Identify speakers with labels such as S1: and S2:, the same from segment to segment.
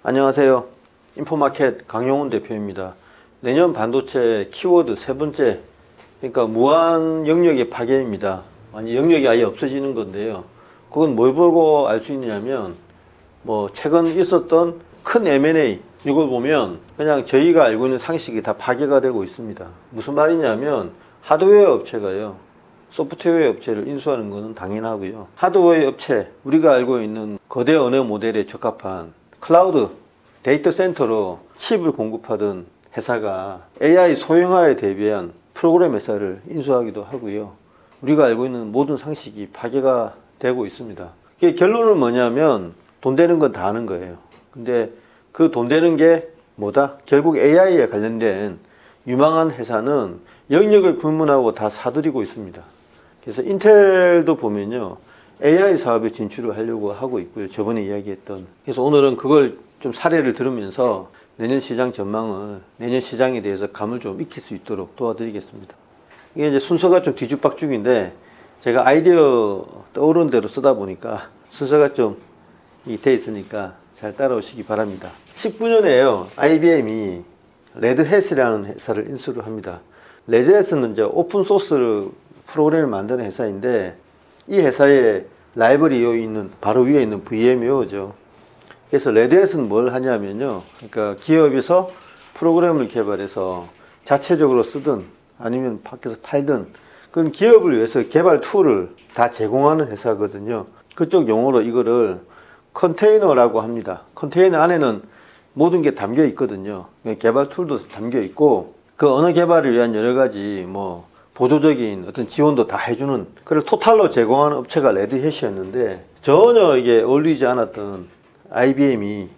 S1: 안녕하세요. 인포마켓 강용훈 대표입니다. 내년 반도체 키워드 세 번째, 그러니까 무한 영역의 파괴입니다. 아니, 영역이 아예 없어지는 건데요. 그건 뭘 보고 알 수 있냐면, 최근 있었던 큰 M&A, 이걸 보면 그냥 저희가 알고 있는 상식이 다 파괴가 되고 있습니다. 무슨 말이냐면, 하드웨어 업체가요, 소프트웨어 업체를 인수하는 것은 당연하고요. 하드웨어 업체, 우리가 알고 있는 거대 언어 모델에 적합한 클라우드 데이터 센터로 칩을 공급하던 회사가 AI 소형화에 대비한 프로그램 회사를 인수하기도 하고요. 우리가 알고 있는 모든 상식이 파괴가 되고 있습니다. 결론은 뭐냐면 돈 되는 건 다 하는 거예요. 근데 그 돈 되는 게 뭐다? 결국 AI에 관련된 유망한 회사는 영역을 불문하고 다 사들이고 있습니다. 그래서 인텔도 보면요, AI 사업에 진출을 하려고 하고 있고요. 저번에 이야기했던. 그래서 오늘은 그걸 좀 사례를 들으면서 내년 시장 전망을, 내년 시장에 대해서 감을 좀 익힐 수 있도록 도와드리겠습니다. 이게 이제 순서가 좀 뒤죽박죽인데, 제가 아이디어 떠오르는 대로 쓰다 보니까 순서가 좀 돼 있으니까 잘 따라오시기 바랍니다. 19년에요, IBM이 레드햇이라는 회사를 인수를 합니다. 레드햇은 이제 오픈소스 프로그램을 만드는 회사인데, 이 회사의 라이브러리에 있는, 바로 위에 있는 VM웨어죠. 그래서 레드햇은 뭘 하냐면요, 그러니까 기업에서 프로그램을 개발해서 자체적으로 쓰든 아니면 밖에서 팔든 그런 기업을 위해서 개발 툴을 다 제공하는 회사거든요. 그쪽 용어로 이거를 컨테이너라고 합니다. 컨테이너 안에는 모든 게 담겨 있거든요. 개발 툴도 담겨 있고, 그 언어 개발을 위한 여러 가지 보조적인 어떤 지원도 다 해주는, 그걸 토탈로 제공하는 업체가 레드햇이었는데, 전혀 이게 어울리지 않았던 IBM이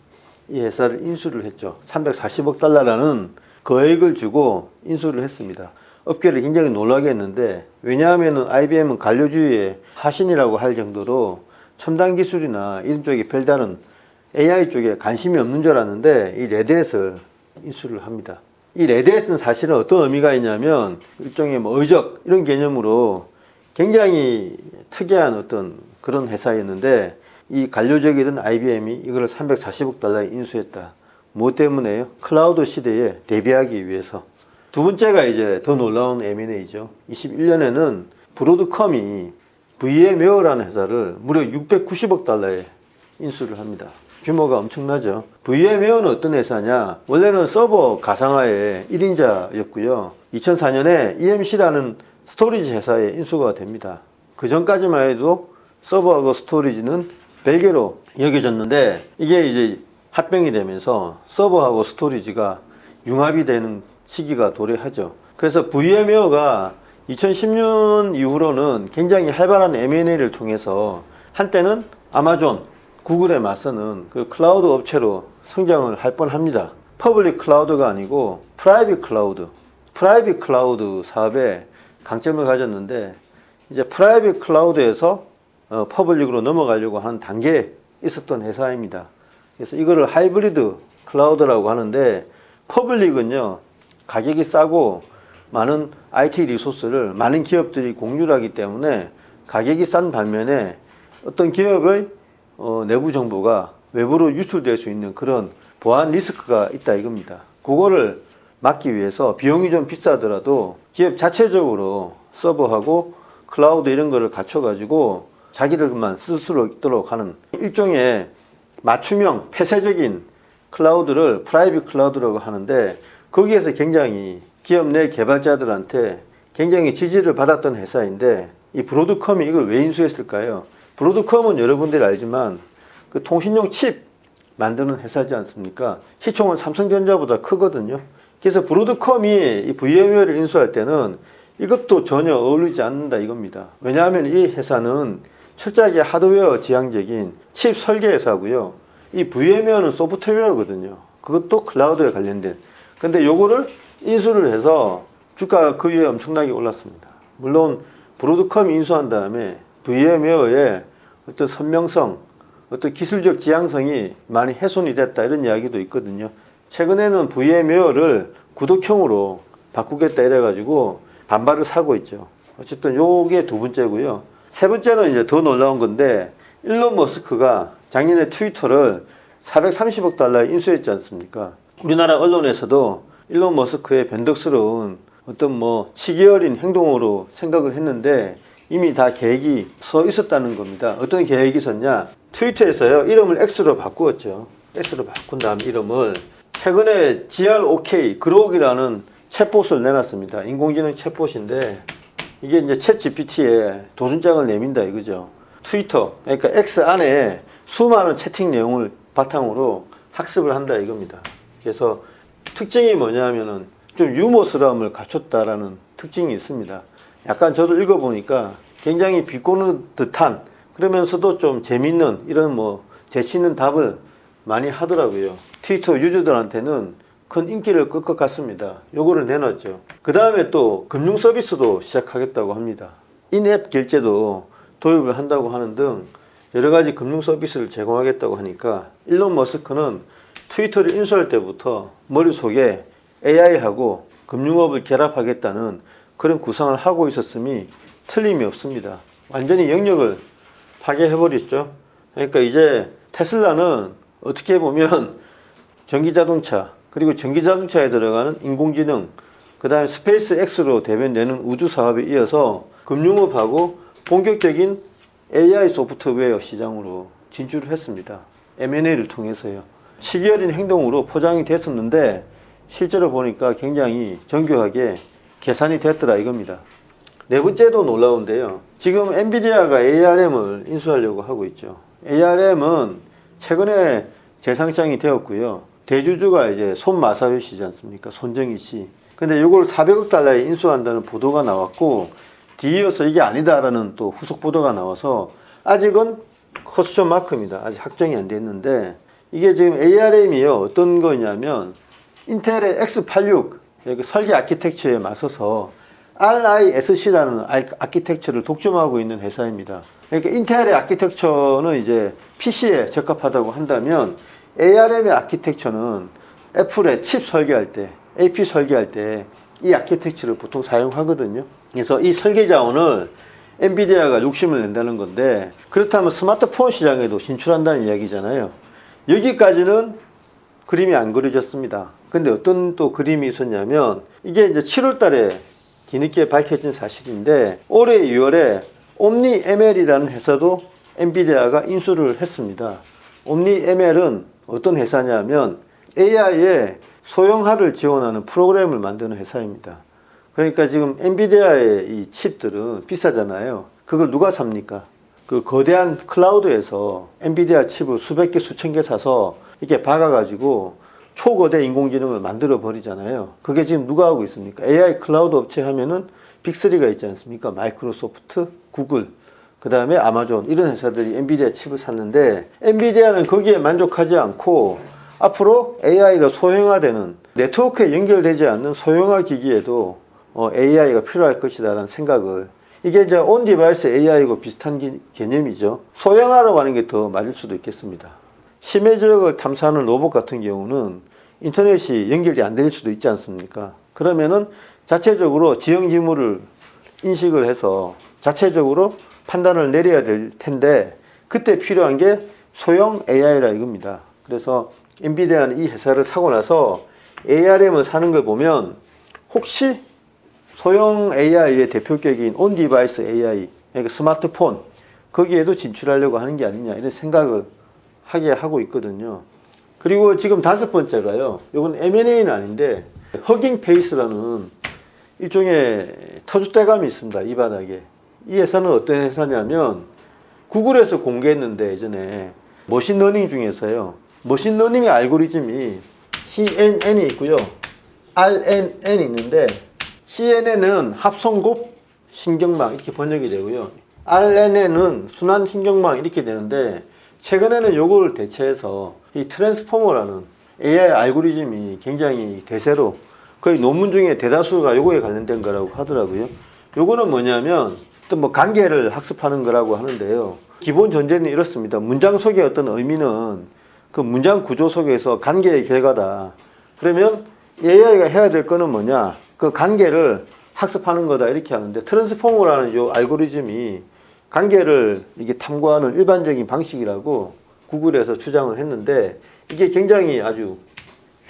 S1: 이 회사를 인수를 했죠. 340억 달러라는 거액을 주고 인수를 했습니다. 업계를 굉장히 놀라게 했는데, 왜냐하면 IBM은 관료주의의 화신이라고 할 정도로 첨단 기술이나 이런 쪽에 별다른 AI 쪽에 관심이 없는 줄 알았는데, 이 레드햇을 인수를 합니다. 이 레드햇은 사실은 어떤 의미가 있냐면, 일종의 의적 이런 개념으로 굉장히 특이한 어떤 그런 회사였는데, 이 관료적이던 IBM이 이걸 340억 달러에 인수했다. 무엇 때문에요? 클라우드 시대에 대비하기 위해서. 두 번째가 이제 더 놀라운 M&A죠. 21년에는 브로드컴이 VM웨어라는 회사를 무려 690억 달러에 인수를 합니다. 규모가 엄청나죠. VM웨어는 어떤 회사냐? 원래는 서버 가상화의 1인자였고요. 2004년에 EMC라는 스토리지 회사에 인수가 됩니다. 그 전까지만 해도 서버하고 스토리지는 별개로 여겨졌는데, 이게 이제 합병이 되면서 서버하고 스토리지가 융합이 되는 시기가 도래하죠. 그래서 VM웨어가 2010년 이후로는 굉장히 활발한 M&A를 통해서 한때는 아마존, 구글에 맞서는 그 클라우드 업체로 성장을 할 뻔합니다. 퍼블릭 클라우드가 아니고 프라이빗 클라우드 사업에 강점을 가졌는데, 이제 프라이빗 클라우드에서 퍼블릭으로 넘어가려고 하는 단계에 있었던 회사입니다. 그래서 이거를 하이브리드 클라우드라고 하는데, 퍼블릭은요, 가격이 싸고 많은 IT 리소스를 많은 기업들이 공유를 하기 때문에 가격이 싼 반면에 어떤 기업의 내부 정보가 외부로 유출될 수 있는 그런 보안 리스크가 있다 이겁니다. 그거를 막기 위해서 비용이 좀 비싸더라도 기업 자체적으로 서버하고 클라우드 이런 거를 갖춰가지고 자기들만 쓸 수 있도록 하는 일종의 맞춤형 폐쇄적인 클라우드를 프라이빗 클라우드라고 하는데, 거기에서 굉장히 기업 내 개발자들한테 굉장히 지지를 받았던 회사인데, 이 브로드컴이 이걸 왜 인수했을까요? 브로드컴은 여러분들이 알지만 그 통신용 칩 만드는 회사지 않습니까? 시총은 삼성전자보다 크거든요. 그래서 브로드컴이 이 VM웨어를 인수할 때는 이것도 전혀 어울리지 않는다 이겁니다. 왜냐하면 이 회사는 철저하게 하드웨어 지향적인 칩 설계 회사고요. 이 VM웨어는 소프트웨어거든요. 그것도 클라우드에 관련된. 근데 요거를 인수를 해서 주가가 그 위에 엄청나게 올랐습니다. 물론 브로드컴이 인수한 다음에 VM웨어의 어떤 선명성, 어떤 기술적 지향성이 많이 훼손이 됐다 이런 이야기도 있거든요. 최근에는 VM웨어를 구독형으로 바꾸겠다 이래가지고 반발을 사고 있죠. 어쨌든 요게 두 번째고요. 세 번째는 이제 더 놀라운 건데, 일론 머스크가 작년에 트위터를 430억 달러 인수했지 않습니까? 우리나라 언론에서도 일론 머스크의 변덕스러운 어떤 뭐 치기 어린 행동으로 생각을 했는데 이미 다 계획이 서 있었다는 겁니다. 어떤 계획이 있었냐? 트위터에서요, 이름을 X로 바꾸었죠. X로 바꾼 다음 이름을 최근에 GROK, 그록이라는 챗봇을 내놨습니다. 인공지능 챗봇인데 이게 이제 챗 GPT에 도준장을 내민다 이거죠. 트위터, 그러니까 X 안에 수많은 채팅 내용을 바탕으로 학습을 한다 이겁니다. 그래서 특징이 뭐냐면은 좀 유머스러움을 갖췄다라는 특징이 있습니다. 약간 저도 읽어보니까 굉장히 비꼬는 듯한 그러면서도 좀 재밌는 이런 뭐 재치 있는 답을 많이 하더라고요. 트위터 유저들한테는 큰 인기를 끌 것 같습니다. 요거를 내놨죠. 그 다음에 또 금융 서비스도 시작하겠다고 합니다. 인앱 결제도 도입을 한다고 하는 등 여러 가지 금융 서비스를 제공하겠다고 하니까 일론 머스크는 트위터를 인수할 때부터 머릿속에 AI하고 금융업을 결합하겠다는 그런 구상을 하고 있었음이 틀림이 없습니다. 완전히 영역을 파괴해버렸죠. 그러니까 이제 테슬라는 어떻게 보면 전기자동차, 그리고 전기자동차에 들어가는 인공지능, 그 다음에 스페이스 X로 대변되는 우주 사업에 이어서 금융업하고 본격적인 AI 소프트웨어 시장으로 진출을 했습니다. M&A를 통해서요. 치기 어린 행동으로 포장이 됐었는데 실제로 보니까 굉장히 정교하게 계산이 됐더라 이겁니다. 네 번째도 놀라운데요. 지금 엔비디아가 ARM을 인수하려고 하고 있죠. ARM은 최근에 재상장이 되었고요. 대주주가 이제 손마사요 씨지 않습니까? 손정희 씨. 근데 이걸 400억 달러에 인수한다는 보도가 나왔고 뒤이어서 이게 아니다라는 또 후속 보도가 나와서 아직은 퀘스천 마크입니다. 아직 확정이 안 됐는데 이게 지금 ARM이요. 어떤 거냐면 인텔의 X86 설계 아키텍처에 맞서서 RISC라는 아키텍처를 독점하고 있는 회사입니다. 그러니까 인텔의 아키텍처는 이제 PC에 적합하다고 한다면 ARM의 아키텍처는 애플의 칩 설계할 때, AP 설계할 때 이 아키텍처를 보통 사용하거든요. 그래서 이 설계 자원을 엔비디아가 욕심을 낸다는 건데 그렇다면 스마트폰 시장에도 진출한다는 이야기잖아요. 여기까지는 그림이 안 그려졌습니다. 근데 어떤 또 그림이 있었냐면 이게 이제 7월 달에 뒤늦게 밝혀진 사실인데 올해 2월에 옴니ML이라는 회사도 엔비디아가 인수를 했습니다. 옴니ML은 어떤 회사냐면 AI의 소형화를 지원하는 프로그램을 만드는 회사입니다. 그러니까 지금 엔비디아의 이 칩들은 비싸잖아요. 그걸 누가 삽니까? 그 거대한 클라우드에서 엔비디아 칩을 수백 개, 수천 개 사서 이렇게 박아가지고 초거대 인공지능을 만들어 버리잖아요. 그게 지금 누가 하고 있습니까? AI 클라우드 업체 하면은 빅3가 있지 않습니까? 마이크로소프트, 구글, 그 다음에 아마존 이런 회사들이 엔비디아 칩을 샀는데 엔비디아는 거기에 만족하지 않고 앞으로 AI가 소형화되는 네트워크에 연결되지 않는 소형화 기기에도 AI가 필요할 것이다 라는 생각을 이게 이제 온 디바이스 AI하고 비슷한 개념이죠. 소형화라고 하는 게 더 맞을 수도 있겠습니다. 심해 지역을 탐사하는 로봇 같은 경우는 인터넷이 연결이 안 될 수도 있지 않습니까? 그러면은 자체적으로 지형 지물을 인식을 해서 자체적으로 판단을 내려야 될 텐데 그때 필요한 게 소형 AI라 이겁니다. 그래서 엔비디아는 이 회사를 사고 나서 ARM을 사는 걸 보면 혹시 소형 AI의 대표격인 온 디바이스 AI, 그러니까 스마트폰 거기에도 진출하려고 하는 게 아니냐 이런 생각을 하게 하고 있거든요. 그리고 지금 다섯 번째가요. 이건 M&A는 아닌데 허깅 페이스라는 일종의 터줏대감이 있습니다. 이 바닥에. 이 회사는 어떤 회사냐면 구글에서 공개했는데 예전에 머신러닝 중에서요. 머신러닝의 알고리즘이 CNN이 있고요. RNN이 있는데 CNN은 합성곱 신경망 이렇게 번역이 되고요. RNN은 순환 신경망 이렇게 되는데 최근에는 요거를 대체해서 이 트랜스포머라는 AI 알고리즘이 굉장히 대세로 거의 논문 중에 대다수가 요거에 관련된 거라고 하더라고요. 요거는 뭐냐면 어떤 뭐 관계를 학습하는 거라고 하는데요. 기본 전제는 이렇습니다. 문장 속의 어떤 의미는 그 문장 구조 속에서 관계의 결과다. 그러면 AI가 해야 될 거는 뭐냐? 그 관계를 학습하는 거다. 이렇게 하는데 트랜스포머라는 요 알고리즘이 관계를 이게 탐구하는 일반적인 방식이라고 구글에서 주장을 했는데 이게 굉장히 아주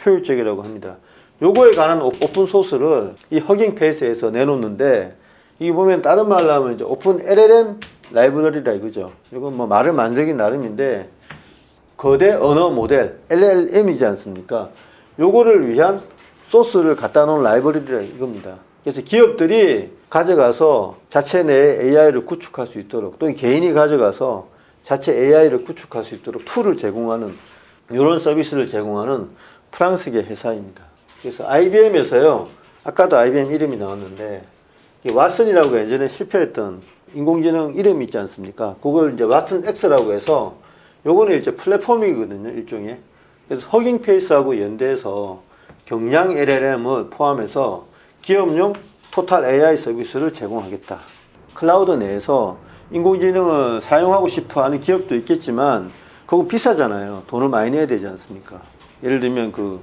S1: 효율적이라고 합니다. 요거에 관한 오픈 소스를 이 허깅 페이스에서 내놓는데, 이게 보면 다른 말로 하면 이제 오픈 LLM 라이브러리라 이거죠. 이건 뭐 말을 만들기 나름인데, 거대 언어 모델 LLM이지 않습니까? 요거를 위한 소스를 갖다 놓은 라이브러리라 이겁니다. 그래서 기업들이 가져가서 자체 내 AI를 구축할 수 있도록, 또 개인이 가져가서 자체 AI를 구축할 수 있도록 툴을 제공하는, 이런 서비스를 제공하는 프랑스계 회사입니다. 그래서 IBM에서요, 아까도 IBM 이름이 나왔는데, 왓슨이라고 예전에 실패했던 인공지능 이름이 있지 않습니까? 그걸 이제 왓슨 X라고 해서, 요거는 이제 플랫폼이거든요, 일종의. 그래서 허깅 페이스하고 연대해서 경량 LLM을 포함해서 기업용 토탈 AI 서비스를 제공하겠다. 클라우드 내에서 인공지능을 사용하고 싶어 하는 기업도 있겠지만, 그거 비싸잖아요. 돈을 많이 내야 되지 않습니까? 예를 들면 그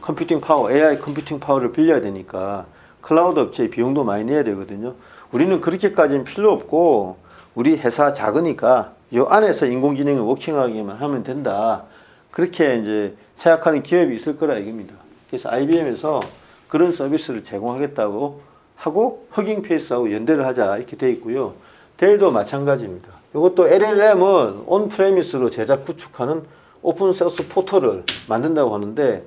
S1: 컴퓨팅 파워, AI 컴퓨팅 파워를 빌려야 되니까 클라우드 업체에 비용도 많이 내야 되거든요. 우리는 그렇게까지는 필요 없고, 우리 회사 작으니까 이 안에서 인공지능을 워킹하기만 하면 된다. 그렇게 이제 생각하는 기업이 있을 거라 이겁니다. 그래서 IBM에서 그런 서비스를 제공하겠다고 하고 허깅 페이스하고 연대를 하자 이렇게 돼 있고요. 델도 마찬가지입니다. 이것도 LLM은 온프레미스로 제작 구축하는 오픈소스 포털을 만든다고 하는데,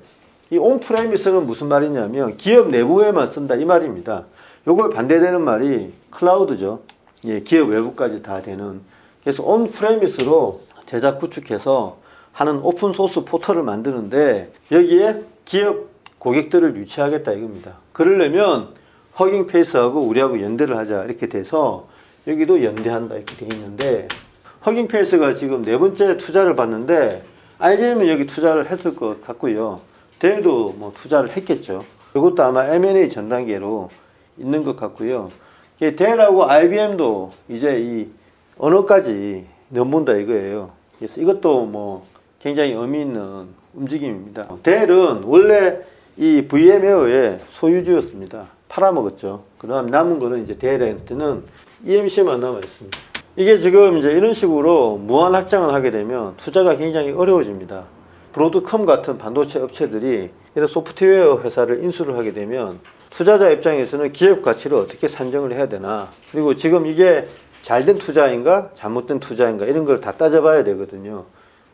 S1: 이 온프레미스는 무슨 말이냐면 기업 내부에만 쓴다 이 말입니다. 이걸 반대되는 말이 클라우드죠. 예, 기업 외부까지 다 되는. 그래서 온프레미스로 제작 구축해서 하는 오픈소스 포털을 만드는데, 여기에 기업 고객들을 유치하겠다 이겁니다. 그러려면 허깅 페이스하고 우리하고 연대를 하자 이렇게 돼서 여기도 연대한다 이렇게 돼 있는데, 허깅 페이스가 지금 네 번째 투자를 받는데 IBM은 여기 투자를 했을 것 같고요. 델도 뭐 투자를 했겠죠. 이것도 아마 M&A 전 단계로 있는 것 같고요. 델하고 IBM도 이제 이 언어까지 넘본다 이거예요. 그래서 이것도 뭐 굉장히 의미 있는 움직임입니다. 델은 원래 이 VM웨어의 소유주였습니다. 팔아먹었죠. 그 다음 남은 거는 이제 델한테는 EMC만 남아있습니다. 이게 지금 이제 이런 식으로 무한 확장을 하게 되면 투자가 굉장히 어려워집니다. 브로드컴 같은 반도체 업체들이 이런 소프트웨어 회사를 인수를 하게 되면 투자자 입장에서는 기업 가치를 어떻게 산정을 해야 되나, 그리고 지금 이게 잘된 투자인가 잘못된 투자인가 이런 걸 다 따져봐야 되거든요.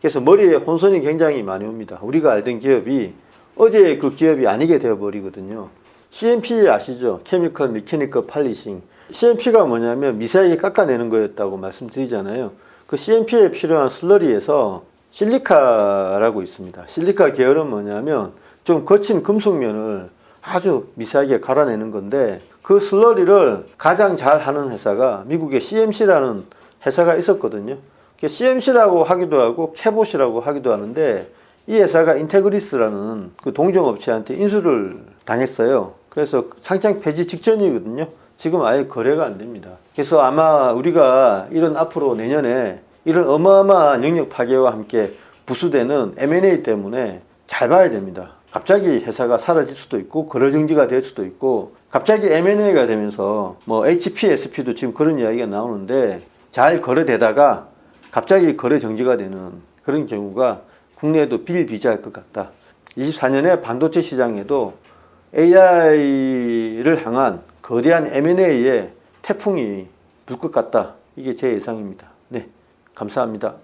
S1: 그래서 머리에 혼선이 굉장히 많이 옵니다. 우리가 알던 기업이 어제 그 기업이 아니게 되어버리거든요. CMP 아시죠? 케미컬 미케니컬 팔리싱. CMP가 뭐냐면 미세하게 깎아내는 거였다고 말씀드리잖아요. 그 CMP에 필요한 슬러리에서 실리카라고 있습니다. 실리카 계열은 뭐냐면 좀 거친 금속면을 아주 미세하게 갈아내는 건데, 그 슬러리를 가장 잘 하는 회사가 미국의 CMC라는 회사가 있었거든요. CMC라고 하기도 하고 캐봇이라고 하기도 하는데, 이 회사가 인테그리스라는 그 동종업체한테 인수를 당했어요. 그래서 상장 폐지 직전이거든요. 지금 아예 거래가 안 됩니다. 그래서 아마 우리가 이런 앞으로 내년에 이런 어마어마한 영역 파괴와 함께 부수되는 M&A 때문에 잘 봐야 됩니다. 갑자기 회사가 사라질 수도 있고 거래 정지가 될 수도 있고, 갑자기 M&A가 되면서 뭐 HP, SP도 지금 그런 이야기가 나오는데, 잘 거래되다가 갑자기 거래 정지가 되는 그런 경우가 국내에도 비일비재할 것 같다. 24년에 반도체 시장에도 AI를 향한 거대한 M&A의 태풍이 불 것 같다. 이게 제 예상입니다. 네, 감사합니다.